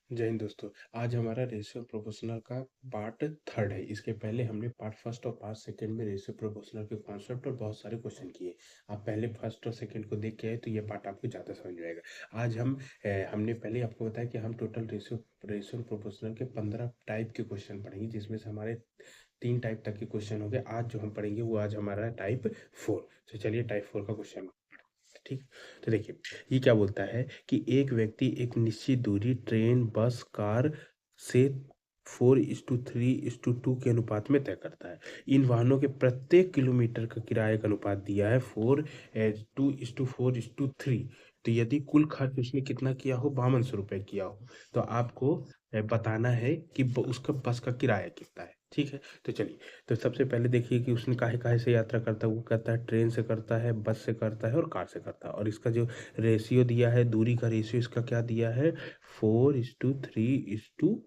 जय हिंद दोस्तों। आज हमारा रेशियो प्रोपोर्शनल का पार्ट थर्ड है। इसके पहले हमने पार्ट फर्स्ट और पार्ट सेकंड में रेशियो प्रोपोर्शनल के कॉन्सेप्ट और बहुत सारे क्वेश्चन किए। आप पहले फर्स्ट और सेकंड को देख के आए तो ये पार्ट आपको ज़्यादा समझ में आएगा। आज हमने पहले आपको बताया कि हम टोटल रेशियो प्रोपोर्शनल के 15 टाइप के क्वेश्चन पढ़ेंगे, जिसमें से हमारे 3 टाइप तक के क्वेश्चन हो गए। आज जो हम पढ़ेंगे वो आज हमारा टाइप 4। तो चलिए टाइप 4 का क्वेश्चन। ठीक। तो देखिए, ये क्या बोलता है कि एक व्यक्ति एक निश्चित दूरी ट्रेन, बस, कार से 4:3:2 के अनुपात में तय करता है। इन वाहनों के प्रत्येक किलोमीटर का किराए का अनुपात दिया है 2:4:3। तो यदि कुल खर्च उसने कितना किया हो, 5200 रुपये किया हो, तो आपको बताना है कि उसका बस का किराया कितना है। ठीक है। तो चलिए, तो सबसे पहले देखिए कि उसने काहे काहे से यात्रा करता है। वो कहता है ट्रेन से करता है, बस से करता है और कार से करता है। और इसका जो रेशियो दिया है, दूरी का रेशियो इसका क्या दिया है, 4:3:2।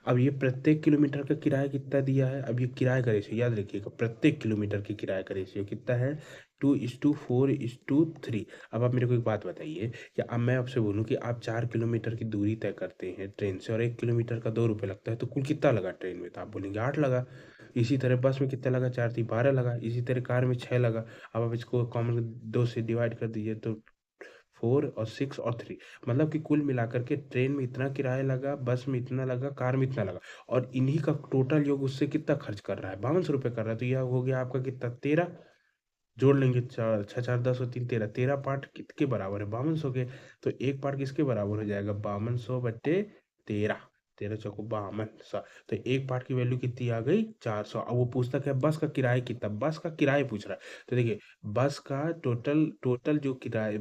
अब ये प्रत्येक किलोमीटर का किराया कितना दिया है। अब ये किराए का रेशियो याद रखिएगा, प्रत्येक किलोमीटर के किराए का रेशियो कितना है, 2:4:3। अब आप मेरे को एक बात बताइए कि अब मैं आपसे बोलूं कि आप 4 किलोमीटर की दूरी तय करते हैं ट्रेन से और 1 किलोमीटर का 2 रुपये लगता है, तो कुल कितना लगा ट्रेन में, तो आप बोलेंगे 8 लगा। इसी तरह बस में कितना लगा, 4×3=12 लगा। इसी तरह कार में 6 लगा। अब आप इसको कॉमन 2 से डिवाइड कर दीजिए तो 4 और 6 और 3, मतलब कि कुल मिलाकर के ट्रेन में इतना किराया लगा, बस में इतना लगा, कार में इतना लगा, और इन्हीं का टोटल योग उससे कितना खर्च कर रहा है, 5200 रुपये कर रहा है। तो यह हो गया आपका कितना, 13। जोड़ लेंगे, 4 6 4 10 और 3 13, 13 पार्ट किसके बराबर है, 5200 के। तो एक पार्ट किसके बराबर हो जाएगा, 5200/13। 13×4=52। तो एक पार्ट की वैल्यू कितनी आ गई, 400। अब वो पूछता है बस का किराया कितना, बस का किराया पूछ रहा है। तो देखिए, बस का टोटल टोटल जो किराया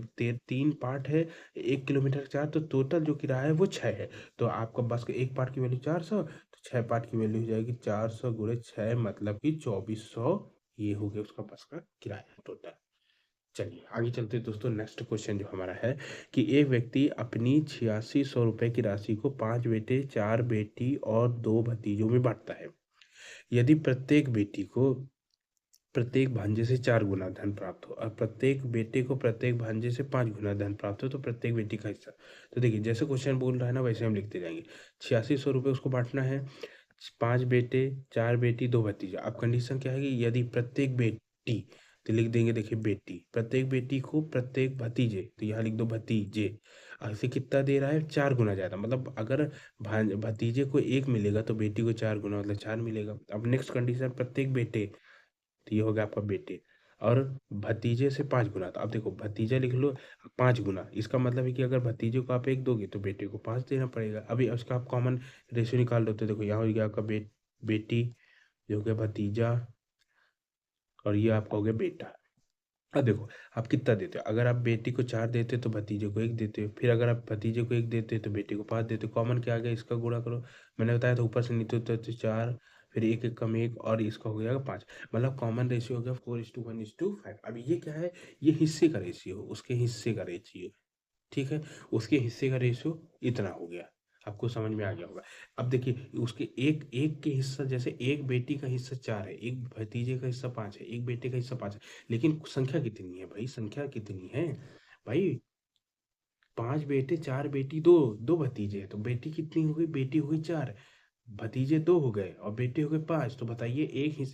3 पार्ट है, 1 किलोमीटर 4, तो टोटल जो किराया है वो 6 है। तो आपका बस का एक पार्ट की वैल्यू 400, तो 6 पार्ट की वैल्यू हो जाएगी 400×6, मतलब कि 2400। ये हो गया उसका बस का किराया टोटल। चलिए आगे चलते हैं दोस्तों। नेक्स्ट क्वेश्चन जो हमारा है कि एक व्यक्ति अपनी 8600 रुपये की राशि को 5 बेटे, 4 बेटी और 2 भतीजों में बांटता है। यदि प्रत्येक बेटी को प्रत्येक भांजे से 4 गुना धन प्राप्त हो और प्रत्येक बेटे को प्रत्येक भांजे से 5 गुना धन प्राप्त हो, तो प्रत्येक बेटी का हिस्सा। तो देखिए, जैसे क्वेश्चन बोल रहा है ना, वैसे हम लिखते जाएंगे। 8600 रुपये उसको बांटना है, 5 बेटे, 4 बेटी, 2 भतीजा। अब कंडीशन क्या है कि यदि प्रत्येक बेटी, तो लिख देंगे, देखिए बेटी, प्रत्येक बेटी को प्रत्येक भतीजे, तो यहाँ लिख दो भतीजे, ऐसे कितना दे रहा है, 4 गुना ज़्यादा। मतलब अगर भतीजे को 1 मिलेगा तो बेटी को 4 गुना मतलब 4 मिलेगा। अब नेक्स्ट कंडीशन, प्रत्येक बेटे, तो ये हो गया आपका बेटे, और भतीजे से 5 गुना। तो अब देखो, भतीजा लिख लो 5 गुना, इसका मतलब है कि अगर भतीजे को आप 1 दोगे तो बेटे को 5 देना पड़ेगा। अभी उसका आप कॉमन रेशियो निकाल लो, तो देखो यहाँ हो गया आपका बेटी, जो हो गया भतीजा, और ये आपका हो गया बेटा। अब देखो, आप कितना देते हो, अगर आप बेटी को 4 देते हो तो भतीजे को 1 देते हो, फिर अगर आप भतीजे को 1 देते हो तो बेटे को 5 देते हो। कॉमन क्या आ गया, इसका गुणा करो। मैंने बताया था ऊपर से नीचे तो 4, फिर एक एक कम एक, और इसका हो गया 5। मतलब कॉमन रेशियो हो गया 4:1:5। अब ये क्या है, ये हिस्से का रेशियो, उसके हिस्से का रेशियो। ठीक है, उसके हिस्से का रेशियो इतना हो गया। आपको समझ में आ गया होगा। अब देखिए, उसके एक एक के हिस्सा, जैसे एक बेटी का हिस्सा 4 है, एक भतीजे का हिस्सा 5 है, एक बेटे का हिस्सा 5 है, लेकिन संख्या कितनी है भाई, संख्या कितनी है भाई, 5 बेटे, 4 बेटी, दो दो भतीजे हैं, तो बेटी कितनी हो गई, बेटी हो गई 4, भतीजे 2 हो गए और बेटे हो गए 5। तो बताइए,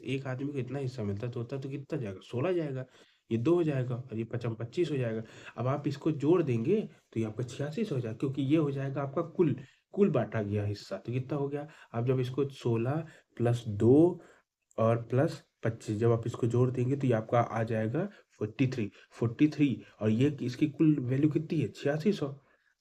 एक आदमी को इतना हिस्सा मिलता तो होता तो कितना जाएगा, 16 जाएगा। ये 2 हो जाएगा और ये 25 हो जाएगा। अब आप इसको जोड़ देंगे तो ये आपका 86 हो जाएगा, क्योंकि ये हो जाएगा आपका कुल कुल बांटा गया हिस्सा। तो कितना हो गया, आप जब इसको 16 + 2 और प्लस 25, जब आप इसको जोड़ देंगे तो ये आपका आ जाएगा 43। और ये इसकी कुल वैल्यू कितनी है, 8600।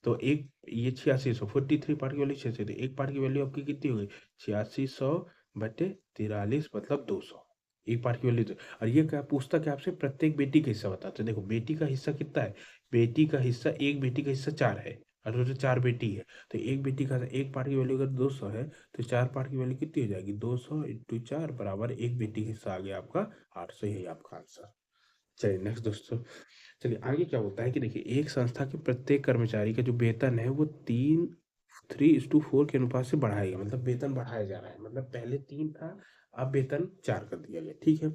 तो एक, ये 8600, 43 पार्ट की वैल्यू 8600, तो एक पार्ट की वैल्यू आपकी कितनी हो गई, 8600/43, मतलब 200। एक पार्ट की वैल्यू तो, और ये क्या पूछता, क्या आपसे प्रत्येक बेटी का हिस्सा बताते। देखो, बेटी का हिस्सा कितना है, बेटी का हिस्सा, एक बेटी का हिस्सा 4 है और टोटल 4 बेटी है। तो एक बेटी का, एक पार्ट की वैल्यू अगर 200 है, तो 4 पार्ट की वैल्यू कितनी हो जाएगी, 200 × 4 बराबर एक बेटी का हिस्सा आ गया आपका 800। यही आपका आंसर। चलिए नेक्स्ट दोस्तों, चलिए आगे क्या होता है कि देखिए, एक संस्था के प्रत्येक कर्मचारी का जो वेतन है वो 3:4 के अनुपात से बढ़ाएगा। मतलब वेतन बढ़ाया जा रहा है, मतलब पहले 3 था, अब वेतन 4 कर दिया गया। ठीक है,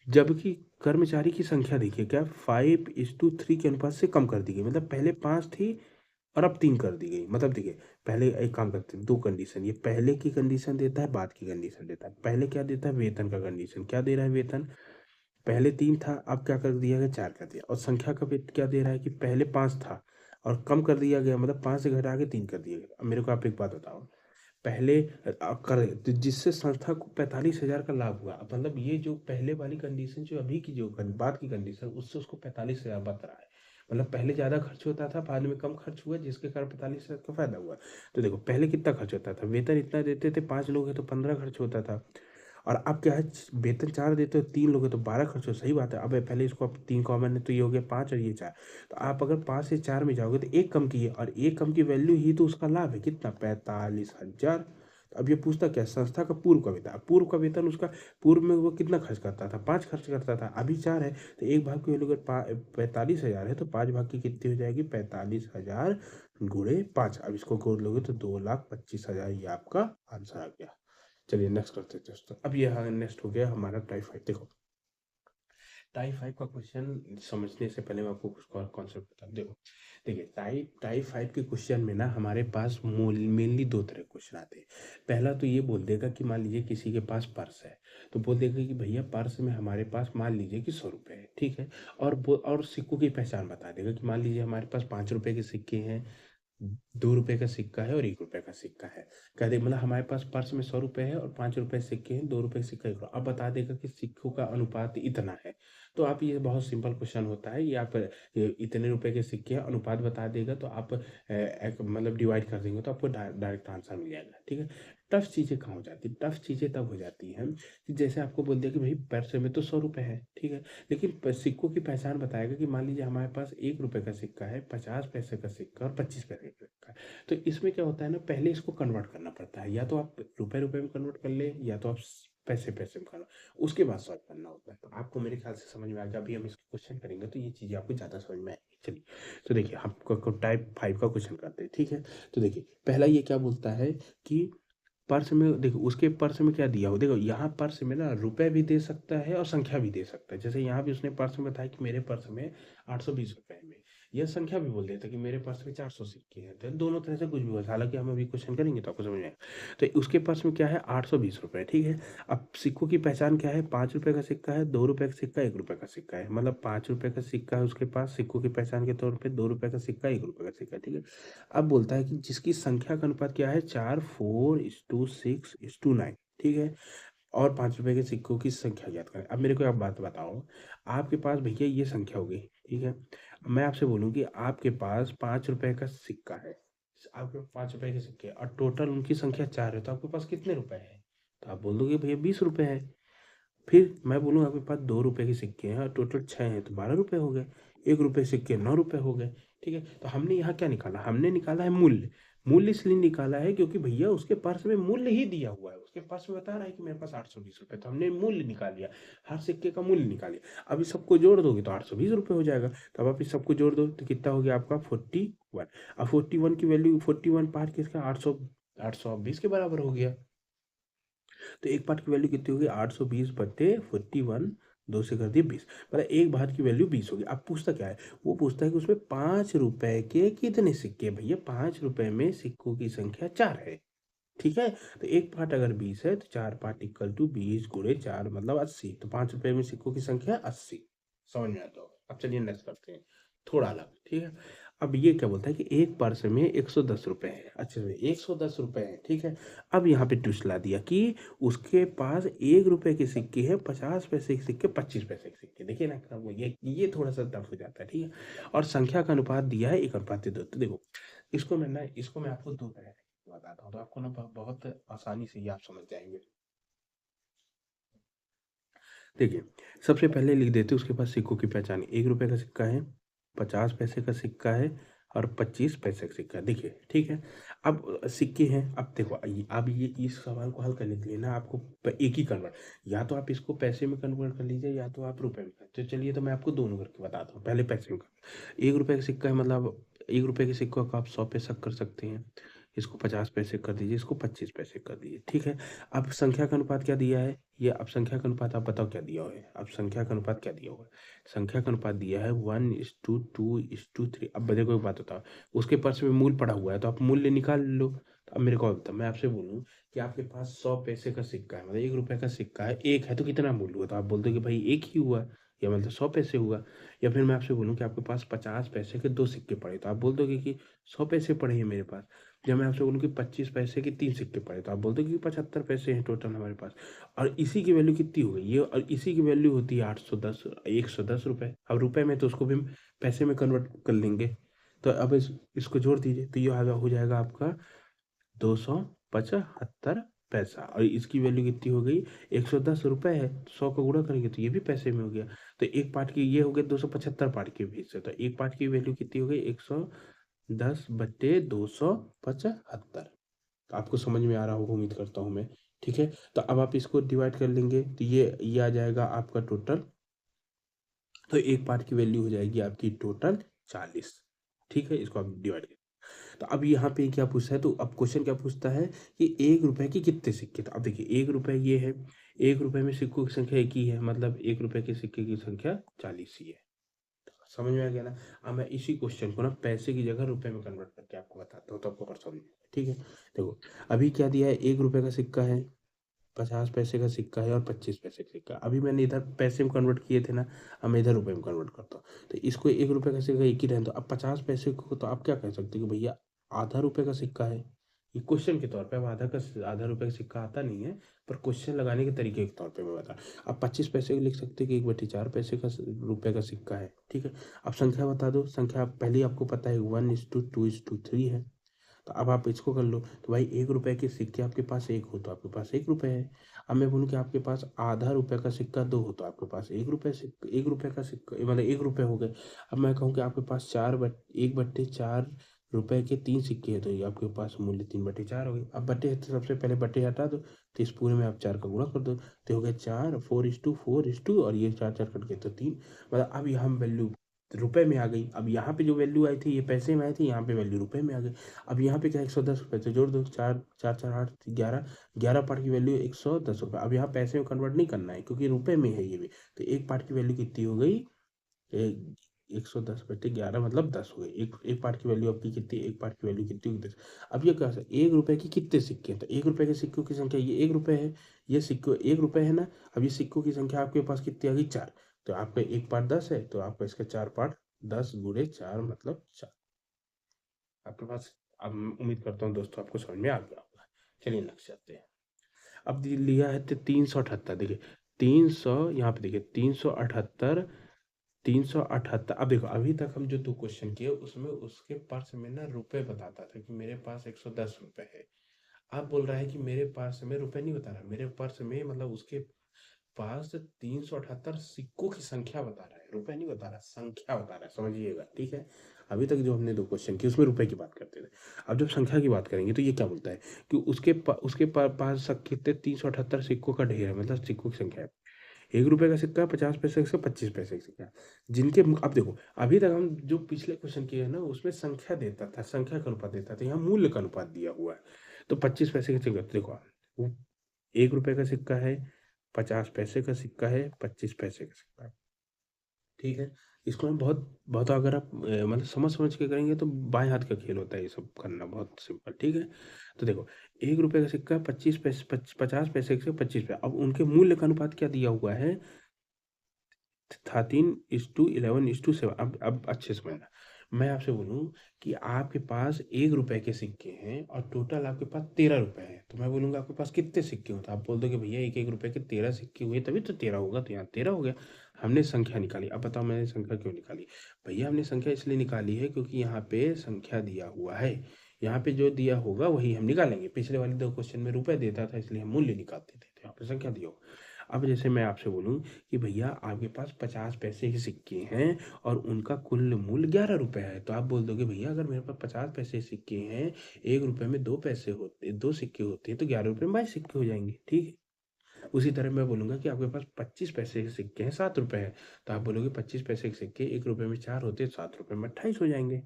जबकि कर्मचारी की संख्या देखिए क्या, 5:3 के अनुपात से कम कर दी गई। मतलब पहले 5 थी, और अब 3 कर दी गई। मतलब देखिए, पहले एक काम करते हैं, 2 कंडीशन, ये पहले की कंडीशन देता है, बाद की कंडीशन देता है। पहले क्या देता है? वेतन का कंडीशन। क्या दे रहा है वेतन? पहले 3 था, अब क्या कर दिया गया? 4 कर दिया। और संख्या का वेट क्या दे रहा है कि पहले 5 था और कम कर दिया गया, मतलब 5 से घटा के 3 कर दिया गया। अब मेरे को आप एक बात बताओ, पहले कर तो जिससे संस्था को 45,000 का लाभ हुआ। अब मतलब ये जो पहले वाली कंडीशन, जो अभी की जो बात की कंडीशन, उससे उसको 45,000 बच रहा है। मतलब पहले ज़्यादा खर्च होता था, बाद में कम खर्च हुआ, जिसके कारण 45,000 का फायदा हुआ। तो देखो, पहले कितना खर्च होता था? वेतन इतना देते थे, 5 लोग हैं तो 15 खर्च होता था। और अब क्या है, वेतन 4 देते हो, 3 लोग हैं तो 12 खर्च हो। सही बात है। अब पहले इसको आप 3 कॉमन है तो ये हो गया 5 और ये 4। तो आप अगर 5 से 4 में जाओगे तो एक कम की है, और एक कम की वैल्यू ही तो उसका लाभ है। कितना? 45,000। तो अब ये पूछता क्या? संस्था का पूर्व का वेतन। पूर्व का वेतन उसका, पूर्व में वो कितना खर्च करता था? 5 खर्च करता था, अभी 4 है। तो एक भाग की वैल्यू अगर 45,000 है तो 5 भाग की कितनी हो जाएगी? 45,000 गुणे 5। अब इसको जोड़ लोगे तो 2,25,000, ये आपका आंसर आ गया। चलिए नेक्स्ट करते हैं दोस्तों। अब ये नेक्स्ट हो गया हमारा टाइप 5। देखो, टाइप 5 का क्वेश्चन समझने से पहले मैं आपको कुछ और कॉन्सेप्ट बता दूं। देखो, देखिए, टाइप 5 के क्वेश्चन में ना हमारे पास मेनली 2 तरह के क्वेश्चन आते हैं। पहला तो ये बोल देगा कि मान लीजिए किसी के पास पर्स है, तो बोल देगा कि भैया पर्स में हमारे पास मान लीजिए कि 100 रुपये है, ठीक है। और सिक्कों की पहचान बता देगा कि मान लीजिए हमारे पास 5 रुपये के सिक्के हैं, 2 रुपये का सिक्का है और 1 रुपये का सिक्का है। कह दे मतलब हमारे पास पर्स में 100 रुपये है और 5 रुपये सिक्के हैं, 2 रुपये का सिक्का, 1 रुपया। अब बता देगा कि सिक्कों का अनुपात इतना है। तो आप, ये बहुत सिंपल क्वेश्चन होता है, ये आप इतने रुपए के सिक्के हैं, अनुपात बता देगा तो आप मतलब डिवाइड कर देंगे तो आपको डायरेक्ट आंसर मिल जाएगा, ठीक है। टफ चीज़ें कहाँ हो जाती है? टफ चीज़ें तब हो जाती हैं कि जैसे आपको बोल दिया कि भाई पैसे में तो 100 रुपये है, ठीक है। लेकिन सिक्कों की पहचान बताएगा कि मान लीजिए हमारे पास 1 रुपये का सिक्का है, 50 पैसे का सिक्का और 25 पैसे का सिक्का है। तो इसमें क्या होता है ना, पहले इसको कन्वर्ट करना पड़ता है, या तो आप रुपए रुपए में कन्वर्ट कर ले, या तो आप पैसे पैसे में कन्वर्ट, उसके बाद सॉल्व करना होता है। तो आपको मेरे ख्याल से समझ में आ गया। अभी हम इसको क्वेश्चन करेंगे तो ये चीज़ें आपको ज़्यादा समझ में आएगी। चलिए, तो देखिए, हम टाइप 5 का क्वेश्चन करते हैं, ठीक है। तो देखिए, पहला ये क्या बोलता है कि पर्स में, देखो उसके पर्स में क्या दिया हो। देखो, यहाँ पर्स में ना रुपए भी दे सकता है और संख्या भी दे सकता है। जैसे यहाँ भी उसने पर्स में बताया कि मेरे पर्स में 820 रुपये में, यह संख्या भी बोल देता कि मेरे पर्स में 400 सिक्के हैं। तो दोनों तरह से कुछ भी हो, हालांकि हम अभी क्वेश्चन करेंगे तो आपको समझ में आएगा। तो उसके पर्स में क्या है? 820 रुपये, ठीक है। अब सिक्कों की पहचान क्या है? 5 रुपये का सिक्का है, 2 रुपये का सिक्का, 1 रुपये का सिक्का है। मतलब 5 रुपये का सिक्का है उसके पास, सिक्कों की पहचान के तौर पे 2 रुपये का सिक्का, 1 रुपये का सिक्का, ठीक है। अब बोलता है कि जिसकी संख्या का अनुपात क्या है? 4:4:6:9, ठीक है। और 5 रुपये के सिक्कों की संख्या ज्ञात करें। अब मेरे को आप बात बताओ, आपके पास भैया ये संख्या हो गई, ठीक है। मैं आपसे बोलूँ कि आपके पास 5 रुपये का सिक्का है, आपके पास 5 रुपये के सिक्के हैं, और टोटल उनकी संख्या 4 है, तो आपके पास कितने रुपए हैं? तो आप बोल दोगे भैया 20 रुपये है। फिर मैं बोलूँ आपके पास 2 रुपये के सिक्के हैं और टोटल 6 हैं, तो 12 रुपये हो गए। 1 रुपये सिक्के 9 रुपये हो गए, ठीक है। तो हमने यहाँ क्या निकाला? हमने निकाला है मूल्य। मूल्य इसलिए निकाला है क्योंकि भैया उसके पर्स में मूल्य ही दिया हुआ है, उसके पर्स में बता रहा है कि मेरे पास 820 रुपये, तो हमने मूल्य निकाल लिया, हर सिक्के का मूल्य निकाल लिया। अब इस सबको जोड़ दोगे तो 820 रुपये हो जाएगा। तो अब आप इस सबको जोड़ दो तो कितना हो गया आपका? 41। अब 41 की वैल्यू, 41 पार्ट किसका? 820 के बराबर हो गया। तो एक पार्ट की वैल्यू कितनी होगी? 820/41, 2 से कर दिए 20, मतलब एक भात की वैल्यू 20 होगी। अब पूछता क्या है? वो पूछता है कि उसमें 5 रुपए के कितने सिक्के? भैया 5 रुपए में सिक्कों की संख्या 4 है, ठीक है। तो एक पार्ट अगर 20 है तो 4 पार्ट इक्वल टू 20 × 4 मतलब 80। तो 5 रुपए में सिक्कों की संख्या 80। समझ में आता होगा। अब चलिए नेक्स्ट करते हैं, थोड़ा अलग, ठीक है। अब ये क्या बोलता है कि एक पर्स में 110 रुपये है। अच्छा, 110 रुपये है, ठीक है। अब यहाँ पे ट्विस्ट ला दिया कि उसके पास 1 रुपये के सिक्के हैं, 50 पैसे के सिक्के, 25 पैसे के सिक्के। देखिए ना, ये थोड़ा सा टफ हो जाता है, ठीक है। और संख्या का अनुपात दिया है 1:2। तो देखो, इसको मैं आपको 2 तरह से बताता हूँ, तो आपको ना बहुत आसानी से ये आप समझ जाएंगे। देखिए, सबसे पहले लिख देते उसके पास सिक्कों की पहचान। 1 रुपये का सिक्का है, 50 पैसे का सिक्का है और 25 पैसे का सिक्का है। देखिए, ठीक है। अब सिक्के हैं। अब देखो, अब ये इस सवाल को हल करने के लिए ना आपको एक ही कन्वर्ट, या तो आप इसको पैसे में कन्वर्ट कर लीजिए या तो आप रुपए में तो चलिए, तो मैं आपको दोनों करके बताता हूँ। पहले पैसे में। 1 रुपये का सिक्का है, मतलब 1 रुपये के सिक्कों को आप 100 पैसा कर सकते हैं, इसको 50 पैसे कर दीजिए, इसको 25 पैसे कर दीजिए, ठीक है। अब संख्या का अनुपात क्या दिया है? ये अब संख्या का अनुपात आप बताओ क्या दिया हुआ है? अब संख्या का अनुपात क्या दिया हुआ है? संख्या का अनुपात दिया है 1:2:3। अब देखो एक बात बताओ, उसके पर्स में मूल पड़ा हुआ है तो आप मूल्य निकाल लो। तो अब मेरे को बताओ, मैं आपसे बोलूँ कि आपके पास 100 पैसे का सिक्का है, मतलब 1 रुपए का सिक्का है, 1 है तो कितना मूल्य हुआ? तो आप बोलते हो कि भाई 1 ही हुआ, या मतलब 100 पैसे हुआ। या फिर मैं आपसे बोलूँ कि आपके पास 50 पैसे के 2 सिक्के पड़े, तो आप बोल दोगे कि 100 पैसे पड़े हैं मेरे पास। जब मैं आपसे बोलूँ कि 25 पैसे के 3 सिक्के पड़े, तो आप बोल दोगे कि 75 पैसे हैं टोटल हमारे पास। और इसी की वैल्यू कितनी हो गई ये? और इसी की वैल्यू होती है 810, 110 रुपए। अब रुपए में तो उसको भी हम पैसे में कन्वर्ट कर लेंगे। तो अब इसको जोड़ दीजिए, तो ये हो जाएगा आपका 275 पैसा। और इसकी वैल्यू कितनी हो गई? 110 रुपए है, 100 का गुणा करेंगे तो ये भी पैसे में हो गया। तो एक पार्ट की ये हो गया 275 पार्ट के बीच से, तो एक पार्ट की वैल्यू कितनी हो गई? 110/275। तो आपको समझ में आ रहा होगा, उम्मीद करता हूँ मैं, ठीक है। तो अब आप इसको डिवाइड कर लेंगे तो ये आ जाएगा आपका टोटल। तो एक पार्ट की वैल्यू हो जाएगी आपकी टोटल 40, ठीक है। इसको आप डिवाइड, तो अब यहाँ पे क्या पूछता है? तो अब क्वेश्चन क्या पूछता है कि 1 रुपए के कितने सिक्के? तो अब देखिए 1 रुपए ये है, 1 रुपए में सिक्कों की संख्या एक ही है, मतलब 1 रुपए के सिक्के की संख्या 40 ही है। समझ में आ गया ना? अब मैं इसी क्वेश्चन को ना पैसे की जगह रुपए में कन्वर्ट करके आपको बताता हूँ, तो आपको और समझ में, ठीक है। देखो अभी क्या दिया है, 1 रुपए का सिक्का है, 50 पैसे का सिक्का है और 25 पैसे का सिक्का। अभी मैंने इधर पैसे में कन्वर्ट किए थे ना, अब मैं इधर रुपए में कन्वर्ट करता हूँ। तो इसको 1 रुपए का सिक्का एक ही रहने दो। अब 50 पैसे को तो आप क्या कह सकते हो कि भैया आधा रुपए का सिक्का है। ये क्वेश्चन के तौर पे, अब आधा रुपए का सिक्का आता नहीं है, पर क्वेश्चन लगाने के तरीके के तौर पे मैं बता रहा हूँ। अब 25 पैसे को लिख सकते हैं कि 1/4 पैसे का रुपए का सिक्का है, ठीक है। अब संख्या बता दो, संख्या पहले ही आपको पता है 1:2:3 है। तो अब आप इसको कर लो, तो भाई 1 रुपए के सिक्के आपके पास एक हो तो आपके पास 1 रुपए है। अब मैं बोलूँ कि आपके पास आधा रुपए का सिक्का 2 हो तो आपके पास 1 रुपए का सिक्का, मतलब 1 रुपए हो गए। अब मैं कहूँ कि आपके पास 1/4 रुपए के 3 सिक्के हैं, तो ये आपके पास मूल्य 3/4 हो गई। अब बट्टे तो सबसे पहले बट्टे हटा दो, तो इस पूरे में आप 4 का गुणा कर दो, तो हो गया 4, 4:4 और ये 4 कट गए तो 3। मतलब अब यहाँ वैल्यू रुपए में आ गई। अब यहाँ पे जो वैल्यू आई थी ये पैसे में आई थी, यहाँ पे वैल्यू रुपए में आ गई। अब यहाँ पे क्या 110 रुपये, तो जोड़ दो, 4 4 4 8 11, 11 पार्ट की वैल्यू 110 रुपये। अब यहाँ पैसे में कन्वर्ट नहीं करना है क्योंकि रुपए में है ये भी। तो एक पार्ट की वैल्यू कितनी हो गई? 110/11 मतलब 10 हो गई। एक एक पार्ट की वैल्यू आपकी कितनी? एक पार्ट की वैल्यू कितनी होगी? 10। अब ये क्या है, 1 रुपए की कितने सिक्के हैं? तो 1 रुपए के सिक्कों की संख्या, ये 1 रुपए है, ये सिक्कों 1 रुपए है ना। अब ये सिक्कों की संख्या आपके पास कितनी आ गई? 4। तो आपका एक पार्ट 10 है, तो आपका इसका 4 पार्ट, 10 गुणे 4 मतलब 4 आपके पास। अब उम्मीद करता हूँ दोस्तों आपको समझ में आ गया होगा। चलिए नेक्स्ट चलते हैं। अब लिया है तो 378, देखिए 300, यहाँ पे देखिए 378, 378। अब देखो अभी तक हम जो 2 क्वेश्चन किए उसमें उसके पर्स में ना रुपए बताता था कि मेरे पास 110 रुपए है। अब बोल रहा है कि मेरे पास में रुपए नहीं बता रहा, मेरे पर्स में मतलब उसके पास 378 सिक्कों की संख्या बता रहा है, रुपए नहीं बता रहा, संख्या बता रहा है, समझिएगा, ठीक है। अभी तक जो हमने 2 क्वेश्चन किए उसमें रुपए की बात करते थे। अब जब संख्या की बात करेंगे तो ये क्या बोलता है कि उसके पास कितने 378 सिक्कों का ढेर है, मतलब सिक्कों की संख्या है। 1 रुपए का सिक्का, 50 पैसे का सिक्का, 25 पैसे का सिक्का, अब देखो अभी तक हम जो पिछले क्वेश्चन किए हैं ना उसमें संख्या देता था, संख्या का अनुपात देता था, यहाँ मूल्य का अनुपात दिया हुआ है। तो 25 पैसे का सिक्का, तो देखो वो 1 रुपए का सिक्का है, 50 पैसे का सिक्का है, 25 पैसे का सिक्का है, ठीक है। इसको हम बहुत बहुत अगर आप मतलब समझ समझ के करेंगे तो बाएं हाथ का खेल होता है ये सब करना, बहुत सिंपल, ठीक है। तो देखो 1 रुपए का सिक्का, 25 पैसे, 50 पैसे से 25 पैसे, अब उनके मूल्य का अनुपात क्या दिया हुआ है? 13:11:7। अब अच्छे से समझना, मैं आपसे बोलूँ कि आपके पास 1 रुपए के सिक्के हैं और टोटल आपके पास 13 रुपए हैं, तो मैं बोलूँगा आपके पास कितने सिक्के होते हैं? आप बोल दोगे भैया 1-1 रुपए के 13 सिक्के हुए तभी तो 13 होगा, तो यहाँ 13 हो गया। हमने संख्या निकाली। अब बताओ मैंने संख्या क्यों निकाली? भैया हमने संख्या इसलिए निकाली है क्योंकि यहाँ पे संख्या दिया हुआ है, यहाँ पे जो दिया होगा वही हम निकालेंगे। पिछले वाले 2 क्वेश्चन में रुपए देता था इसलिए हम मूल्य निकालते थे, तो यहाँ पे संख्या दिया होगा। अब जैसे मैं आपसे बोलूँ कि भैया आपके पास 50 पैसे के सिक्के हैं और उनका कुल मूल्य 11 रुपए है, तो आप बोल दोगे भैया अगर मेरे पास 50 पैसे के सिक्के हैं, 1 रुपए में 2 पैसे होते, 2 सिक्के होते हैं, तो 11 रुपए में 22 सिक्के हो जाएंगे, ठीक है। उसी तरह मैं बोलूंगा कि आपके पास 25 पैसे के सिक्के हैं, 7 रुपए है, तो आप बोलोगे 25 पैसे के सिक्के 1 रुपए में 4 होते हैं, 7 रुपए में 28 हो जाएंगे।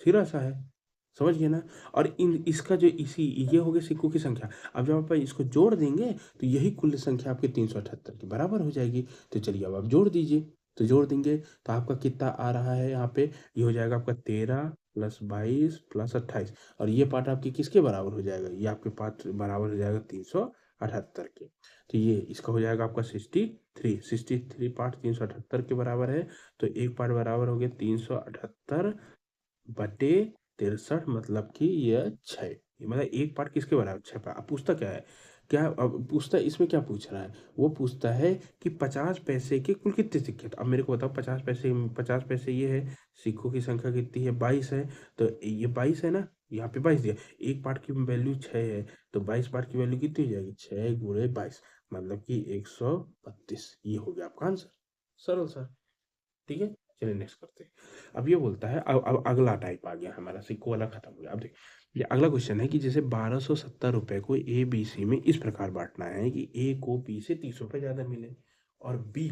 सीधा सा है, समझ गए ना? और इन इसका जो इसी ये हो गया सिक्कों की संख्या। अब जब आप इसको जोड़ देंगे तो यही कुल संख्या आपकी 378 के बराबर हो जाएगी। तो चलिए अब आप जोड़ दीजिए। तो जोड़ देंगे तो आपका कितना आ रहा है यहाँ पे, ये हो जाएगा आपका 13 प्लस 22 प्लस 28, और ये पार्ट आपके किसके बराबर हो जाएगा, ये आपके पार्ट बराबर हो जाएगा 378 के। तो ये इसका हो जाएगा आपका 63 पार्ट 378 के बराबर है। तो एक पार्ट बराबर हो गया 378 बटे 63, मतलब कि यह 6, मतलब एक पार्ट किसके बराबर, 6 पार्ट। अब पूछता क्या है, क्या अब पूछता है इसमें क्या पूछ रहा है, वो पूछता है कि 50 पैसे के कुल कितने सिक्के थे। अब मेरे को बताओ 50 पैसे ये है, सिक्कों की संख्या कितनी है, 22 है। तो ये 22 है ना, यहाँ पे 22 दिया, एक पार्ट की वैल्यू 6 है, तो 22 पार्ट की वैल्यू कितनी हो जाएगी, 6 गुणे 22, मतलब कि 132। ये हो गया आपका आंसर, सरल सा। ठीक है, चलिए नेक्स्ट करते हैं। अब ये बोलता है, अब अगला टाइप आ गया हमारा, सिक्को वाला खत्म हो गया। अब देखिए ये अगला क्वेश्चन है कि जैसे 1270 रुपए को ए बी सी में इस प्रकार बांटना है कि ए को बी से 30 रुपए ज्यादा मिले, और बी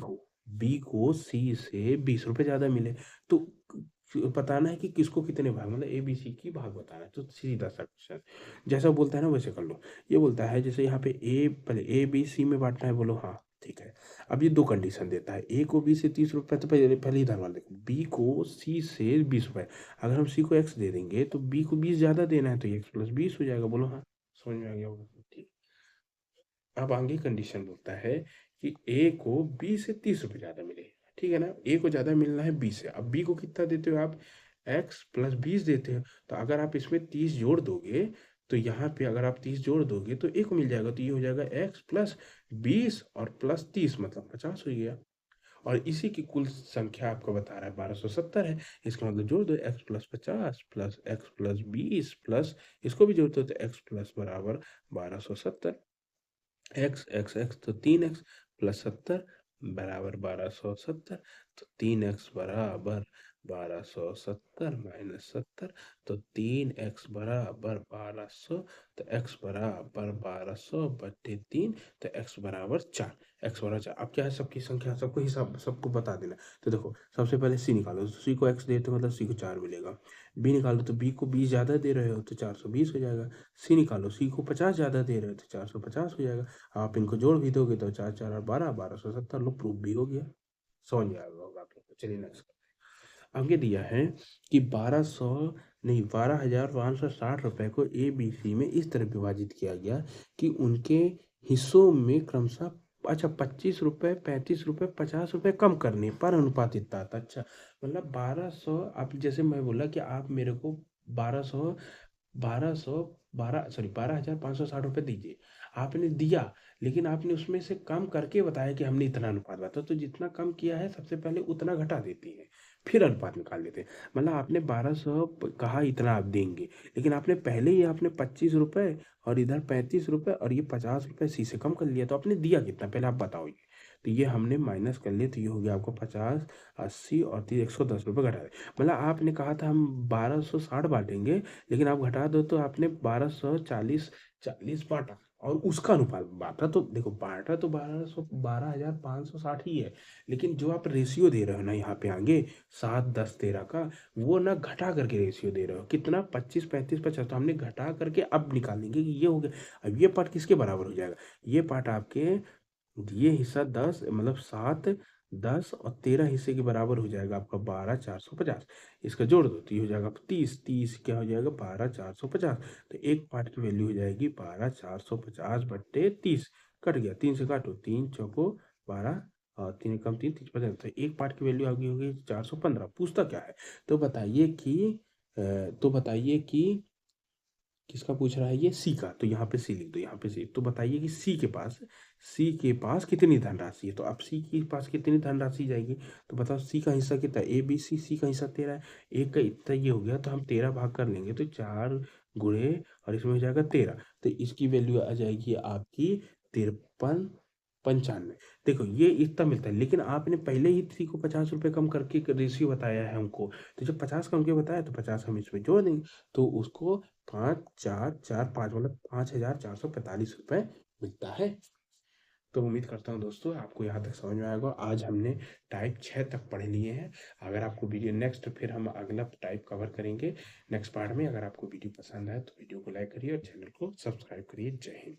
को सी से 20 रुपए ज्यादा मिले। तो बताना है कि किसको कितने भाग, मतलब ए बी सी की भाग बताना है। तो सीधा सा क्वेश्चन, जैसा बोलता है ना वैसे कर लो। ये बोलता है जैसे यहाँ पे पहले ए बी सी में बांटना है, बोलो हाँ ठीक है। अब ये दो कंडीशन देता है, ए को बी से 30 रुपए, तो पहले पहले इधर वाले देखो, बी को सी से 20 रुपए। अगर हम सी को एक्स दे देंगे तो बी को 20 ज्यादा देना है, तो एक्स प्लस 20 हो जाएगा, बोलो हाँ। समझ में आ गया होगा, ठीक। अब आगे कंडीशन बोलता है कि ए को बी से 30 रुपए ज्यादा मिले, ठीक है ना, ए को ज्यादा मिलना है बी से। अब बी को कितना देते हो आप, एक्स प्लस 20 देते हो। तो अगर आप इसमें 30 जोड़ दोगे, तो यहाँ पे अगर आप 30 जोड़ दोगे तो ए को मिल जाएगा, तो ये हो जाएगा एक्स प्लस 20 और प्लस 30, मतलब 50 हो गया। और इसी की कुल संख्या आपको बता रहा है 1270 है। इसका मतलब जोड़ दो, x plus 50 plus x plus 20 plus इसको भी जोड़ते हो तो एक्स प्लस बराबर 1270। एक्स एक्स एक्स तो 3x प्लस 70 बराबर 1270। तो 3x बराबर 1270 माइनस 70, तो 3x बराबर 1200। तो x बराबर 1200 बटे 3, तो x बराबर 4। x बराबर 4। अब क्या है, सबकी संख्या सबको हिसाब सबको बता देना। तो देखो सबसे पहले c निकालो, तो c को x देते हो मतलब c को 4 मिलेगा। b निकालो तो b को 20 ज़्यादा दे रहे हो तो 420 हो जाएगा। c निकालो, c को 50 ज़्यादा दे रहे हो तो 450 हो जाएगा। आप इनको जोड़ भी दोगे तो 4 4 और 12 1270, लो प्रूफ भी हो गया। समझ में आ गया होगा आप लोग को। चलिए नेक्स्ट करते हैं। आगे दिया है कि 12,560 रुपए को ए बी सी में इस तरह विभाजित किया गया कि उनके हिस्सों में क्रमशः, अच्छा 25 रुपए, 35 रुपए, 50 रुपए कम करने पर अनुपात इतना आता। अच्छा मतलब 1200, आप जैसे मैं बोला कि आप मेरे को 1200 12,560 रुपए दीजिए, आपने दिया, लेकिन आपने उसमें से कम करके बताया कि हमने इतना अनुपात बताया, तो जितना कम किया है सबसे पहले उतना घटा देते हैं, फिर अनुपात निकाल लेते हैं। मतलब आपने 1200 कहा इतना आप देंगे, लेकिन आपने पहले ही आपने 25 रुपए और इधर 35 रुपए और ये 50 रुपए सी से कम कर लिया, तो आपने दिया कितना पहले आप बताओ ये। तो ये हमने माइनस कर लिए, तो ये हो गया आपको 50, 80 और 30, 110 रुपये घटा दे। मतलब आपने कहा था हम 1260 बांटेंगे, लेकिन आप घटा दो तो आपने 1240 बांटा, और उसका अनुपात बांटा। तो देखो बांटा तो 12,560 ही है, लेकिन जो आप रेशियो दे रहे हो ना यहाँ पे आगे 7 10 13 का, वो ना घटा करके रेशियो दे रहे हो, कितना 25 35 50, तो हमने घटा करके अब निकालेंगे कि ये हो गया। अब ये पार्ट किसके बराबर हो जाएगा, ये पार्ट आपके, ये हिस्सा 10 मतलब 7 10 और 13 हिस्से के बराबर हो जाएगा आपका 12,450। इसका जोड़ दो तो ये हो जाएगा 30, 30 क्या हो जाएगा 12,450। तो एक पार्ट की वैल्यू हो जाएगी 12,450 बट्टे 30, कट गया 3 से काटो, 3 चौको 12 और 3 कम 3 30 50, तो एक पार्ट की वैल्यू आ गई होगी 415। पूछता क्या है, तो बताइए कि तो बताइए कि किसका पूछ रहा है, ये सी का, तो यहाँ पे सी लिख दो, यहाँ पे सी। तो बताइए कि सी के पास कितनी धनराशि है। तो अब सी के पास कितनी धनराशि जाएगी, तो बताओ सी का हिस्सा कितना है, ए बी सी का हिस्सा 13 है, एक का इतना ये हो गया, तो हम 13 भाग कर लेंगे, तो 4 गुणे और इसमें हो जाएगा 13, तो इसकी वैल्यू आ जाएगी आपकी 53 95। देखो ये इतना मिलता है, लेकिन आपने पहले ही सी को 50 रुपये कम करके रेशियो बताया है हमको, तो जब 50 कम के बताया तो 50 हम इसमें जोड़ देंगे, तो उसको 5 4 4 5 मतलब 5,445 रुपए मिलता है। तो उम्मीद करता हूँ दोस्तों आपको यहाँ तक समझ में आएगा। आज हमने टाइप 6 तक पढ़ लिए हैं। अगर आपको वीडियो नेक्स्ट फिर हम अगला टाइप कवर करेंगे नेक्स्ट पार्ट में। अगर आपको वीडियो पसंद आए तो वीडियो को लाइक करिए और चैनल को सब्सक्राइब करिए। जय हिंद।